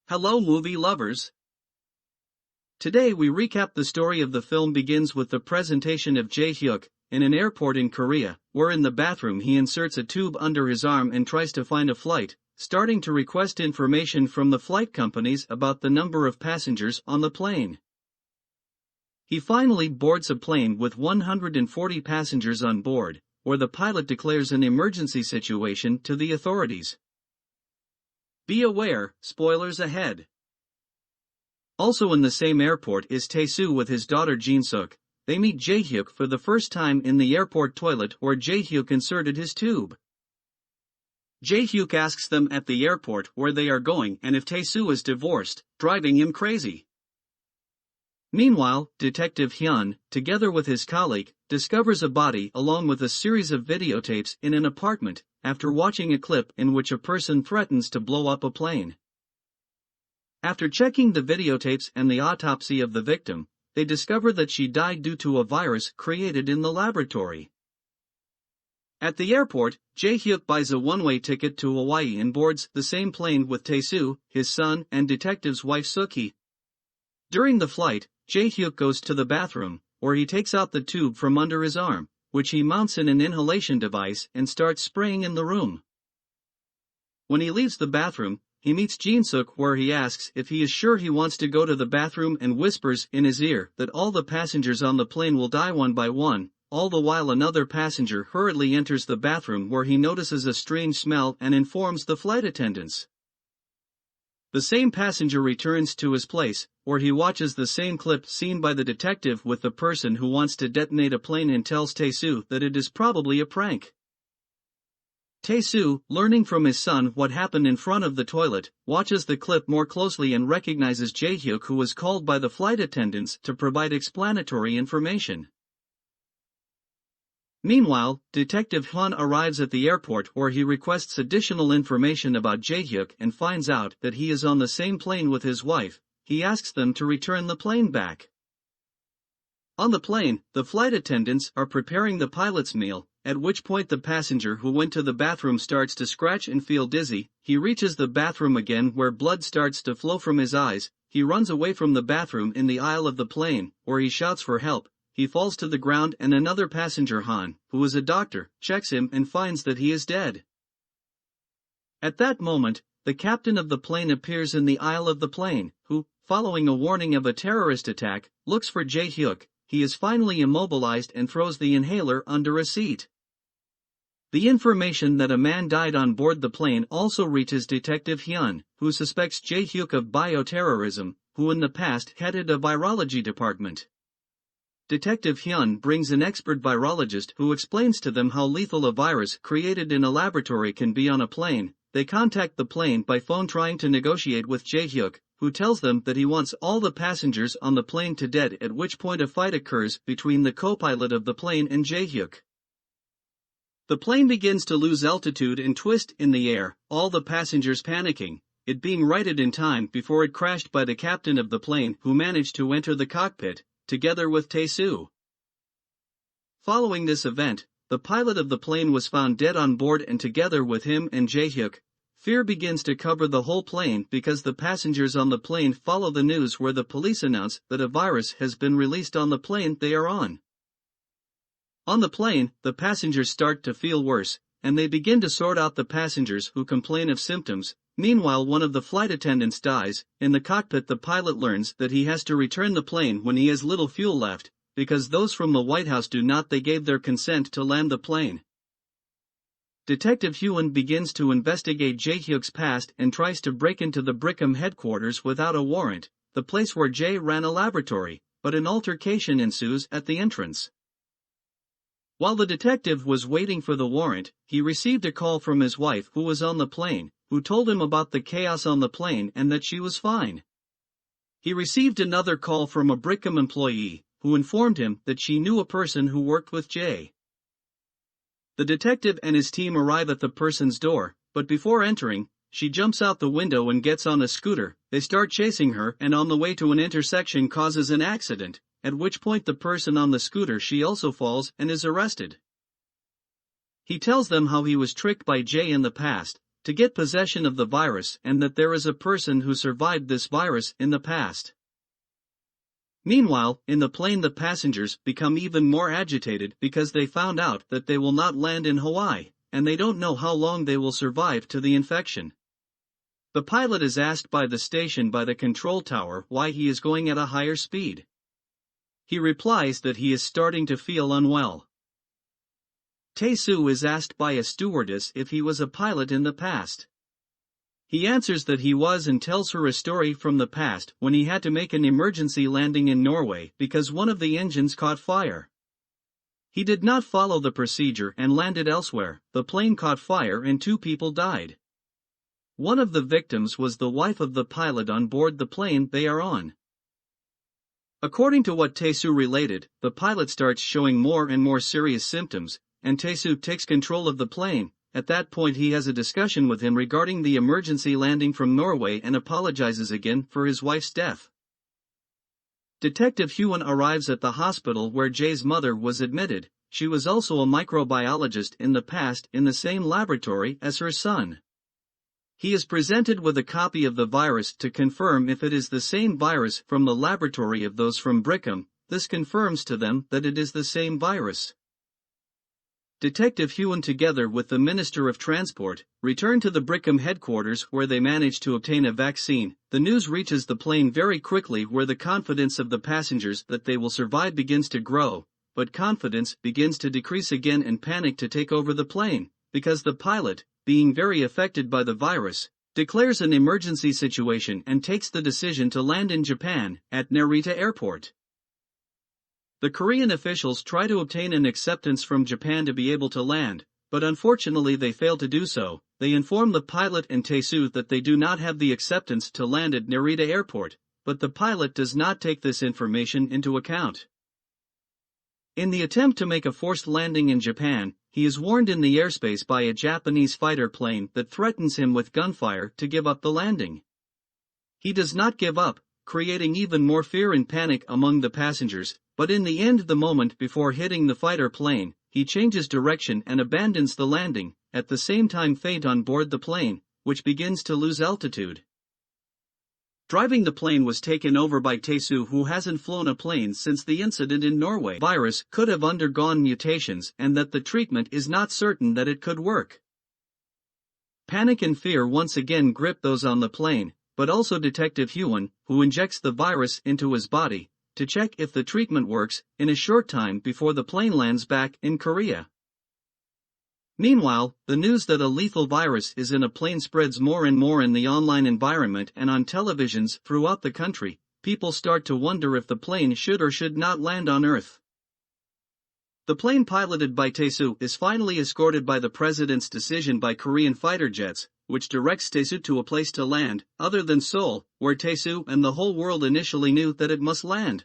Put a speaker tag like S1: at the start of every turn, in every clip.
S1: Hello movie lovers! Today we recap the story of the film begins with the presentation of Jae-hyuk in an airport in Korea, where in the bathroom he inserts a tube under his arm and tries to find a flight, starting to request information from the flight companies about the number of passengers on the plane. He finally boards a plane with 140 passengers on board, where the pilot declares an emergency situation to the authorities. Be aware, spoilers ahead. Also in the same airport is Tae-soo with his daughter Jin-suk. They meet Jae-hyuk for the first time in the airport toilet where Jae-hyuk inserted his tube. Jae-hyuk asks them at the airport where they are going and if Tae-soo is divorced, driving him crazy. Meanwhile, Detective Hyun, together with his colleague, discovers a body along with a series of videotapes in an apartment, after watching a clip in which a person threatens to blow up a plane. After checking the videotapes and the autopsy of the victim, they discover that she died due to a virus created in the laboratory. At the airport, Jae-hyuk buys a one-way ticket to Hawaii and boards the same plane with Tae-soo, his son, and detective's wife Sookie. During the flight, Jae-hyuk goes to the bathroom, where he takes out the tube from under his arm, which he mounts in an inhalation device and starts spraying in the room. When he leaves the bathroom, he meets Jin-suk where he asks if he is sure he wants to go to the bathroom and whispers in his ear that all the passengers on the plane will die one by one, all the while another passenger hurriedly enters the bathroom where he notices a strange smell and informs the flight attendants. The same passenger returns to his place, where he watches the same clip seen by the detective with the person who wants to detonate a plane and tells Tae-soo that it is probably a prank. Tae-soo, learning from his son what happened in front of the toilet, watches the clip more closely and recognizes Jae-hyuk, who was called by the flight attendants to provide explanatory information. Meanwhile, Detective Hyun arrives at the airport where he requests additional information about Jae-hyuk and finds out that he is on the same plane with his wife. He asks them to return the plane back. On the plane, the flight attendants are preparing the pilot's meal, at which point the passenger who went to the bathroom starts to scratch and feel dizzy. He reaches the bathroom again where blood starts to flow from his eyes. He runs away from the bathroom in the aisle of the plane, where he shouts for help. He falls to the ground and another passenger, Han, who is a doctor, checks him and finds that he is dead. At that moment, the captain of the plane appears in the aisle of the plane, who, following a warning of a terrorist attack, looks for Jae-hyuk. He is finally immobilized and throws the inhaler under a seat. The information that a man died on board the plane also reaches Detective Hyun, who suspects Jae-hyuk of bioterrorism, who in the past headed a virology department. Detective Hyun brings an expert virologist who explains to them how lethal a virus created in a laboratory can be on a plane. They contact the plane by phone trying to negotiate with Jae-hyuk, who tells them that he wants all the passengers on the plane to dead, at which point a fight occurs between the co-pilot of the plane and Jae-hyuk. The plane begins to lose altitude and twist in the air, all the passengers panicking, it being righted in time before it crashed by the captain of the plane, who managed to enter the cockpit, together with Tae-soo. Following this event, the pilot of the plane was found dead on board, and together with him and Jae-hyuk, fear begins to cover the whole plane because the passengers on the plane follow the news where the police announce that a virus has been released on the plane they are on. On the plane, the passengers start to feel worse, and they begin to sort out the passengers who complain of symptoms. Meanwhile, one of the flight attendants dies. In the cockpit, the pilot learns that he has to return the plane when he has little fuel left, because those from the White House do not. They gave their consent to land the plane. Detective Hyun begins to investigate Jae-hyuk's past and tries to break into the Brickham headquarters without a warrant, the place where Jae ran a laboratory, but an altercation ensues at the entrance. While the detective was waiting for the warrant, he received a call from his wife, who was on the plane, who told him about the chaos on the plane and that she was fine. He received another call from a Brickham employee, who informed him that she knew a person who worked with Jae. The detective and his team arrive at the person's door, but before entering, she jumps out the window and gets on a scooter. They start chasing her and on the way to an intersection causes an accident, at which point the person on the scooter, she also falls and is arrested. He tells them how he was tricked by Jae in the past, to get possession of the virus and that there is a person who survived this virus in the past. Meanwhile, in the plane the passengers become even more agitated because they found out that they will not land in Hawaii, and they don't know how long they will survive to the infection. The pilot is asked by the station by the control tower why he is going at a higher speed. He replies that he is starting to feel unwell. Tae-soo is asked by a stewardess if he was a pilot in the past. He answers that he was and tells her a story from the past when he had to make an emergency landing in Norway because one of the engines caught fire. He did not follow the procedure and landed elsewhere. The plane caught fire and 2 people died. One of the victims was the wife of the pilot on board the plane they are on. According to what Tae-soo related, the pilot starts showing more and more serious symptoms, and Tae-soo takes control of the plane. At that point he has a discussion with him regarding the emergency landing from Norway and apologizes again for his wife's death. Detective Hyun arrives at the hospital where Jae's mother was admitted. She was also a microbiologist in the past in the same laboratory as her son. He is presented with a copy of the virus to confirm if it is the same virus from the laboratory of those from Brickham. This confirms to them that it is the same virus. Detective Hyun together with the Minister of Transport return to the Brickham headquarters where they manage to obtain a vaccine. The news reaches the plane very quickly where the confidence of the passengers that they will survive begins to grow, but confidence begins to decrease again and panic to take over the plane, because the pilot, being very affected by the virus, declares an emergency situation and takes the decision to land in Japan, at Narita Airport. The Korean officials try to obtain an acceptance from Japan to be able to land, but unfortunately they fail to do so. They inform the pilot and Tae-soo that they do not have the acceptance to land at Narita Airport, but the pilot does not take this information into account. In the attempt to make a forced landing in Japan, he is warned in the airspace by a Japanese fighter plane that threatens him with gunfire to give up the landing. He does not give up, creating even more fear and panic among the passengers, but in the end, the moment before hitting the fighter plane, he changes direction and abandons the landing. At the same time fate on board the plane, which begins to lose altitude. Driving the plane was taken over by Tae-soo, who hasn't flown a plane since the incident in Norway. Virus could have undergone mutations and that the treatment is not certain that it could work. Panic and fear once again grip those on the plane, but also Detective Hyun, who injects the virus into his body, to check if the treatment works, in a short time before the plane lands back in Korea. Meanwhile, the news that a lethal virus is in a plane spreads more and more in the online environment and on televisions throughout the country. People start to wonder if the plane should or should not land on Earth. The plane piloted by Tae-soo is finally escorted by the president's decision by Korean fighter jets, which directs Tae-soo to a place to land, other than Seoul, where Tae-soo and the whole world initially knew that it must land.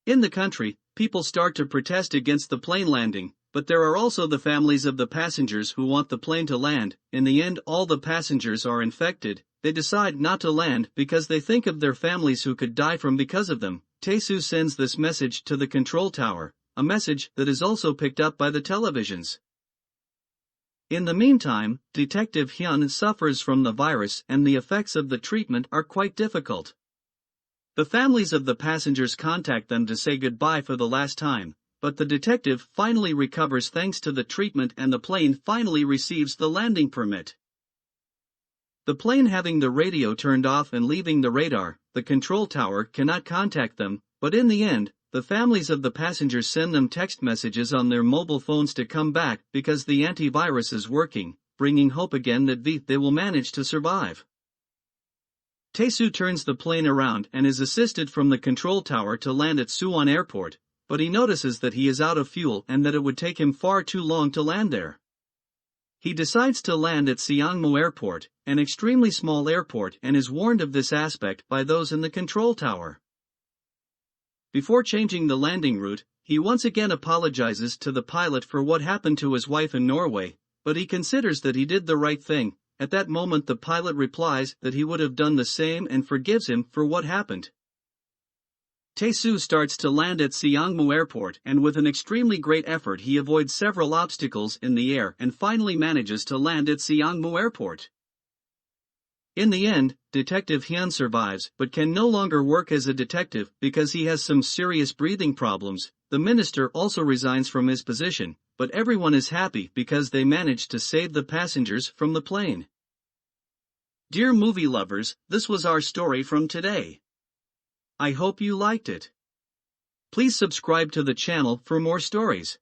S1: In the country, people start to protest against the plane landing, but there are also the families of the passengers who want the plane to land. In the end, all the passengers are infected. They decide not to land because they think of their families who could die from because of them. Tae-soo sends this message to the control tower, a message that is also picked up by the televisions. In the meantime, Detective Hyun suffers from the virus and the effects of the treatment are quite difficult. The families of the passengers contact them to say goodbye for the last time, but the detective finally recovers thanks to the treatment and the plane finally receives the landing permit. The plane having the radio turned off and leaving the radar, the control tower cannot contact them, but in the end, the families of the passengers send them text messages on their mobile phones to come back because the antivirus is working, bringing hope again that they will manage to survive. Tae-soo turns the plane around and is assisted from the control tower to land at Suwon Airport, but he notices that he is out of fuel and that it would take him far too long to land there. He decides to land at Seongmu Airport, an extremely small airport, and is warned of this aspect by those in the control tower. Before changing the landing route, he once again apologizes to the pilot for what happened to his wife in Norway, but he considers that he did the right thing. At that moment the pilot replies that he would have done the same and forgives him for what happened. Tae-soo starts to land at Siangmu Airport and with an extremely great effort he avoids several obstacles in the air and finally manages to land at Siangmu Airport. In the end, Detective Hyun survives but can no longer work as a detective because he has some serious breathing problems. The minister also resigns from his position, but everyone is happy because they managed to save the passengers from the plane. Dear movie lovers, this was our story from today. I hope you liked it. Please subscribe to the channel for more stories.